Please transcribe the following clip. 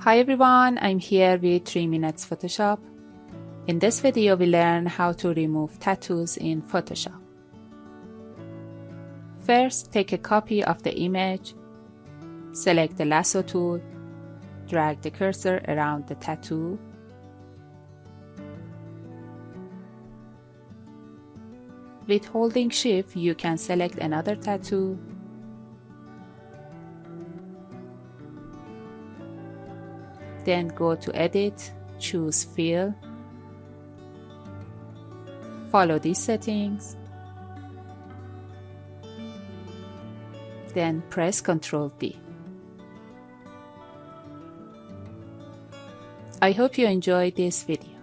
Hi everyone, I'm here with 3 minutes Photoshop. In this video we learn how to remove tattoos in Photoshop. First, take a copy of the image, select the lasso tool, drag the cursor around the tattoo, with holding Shift you can select another tattoo, then go to Edit, choose Fill, follow these settings, then press Ctrl D. I hope you enjoyed this video.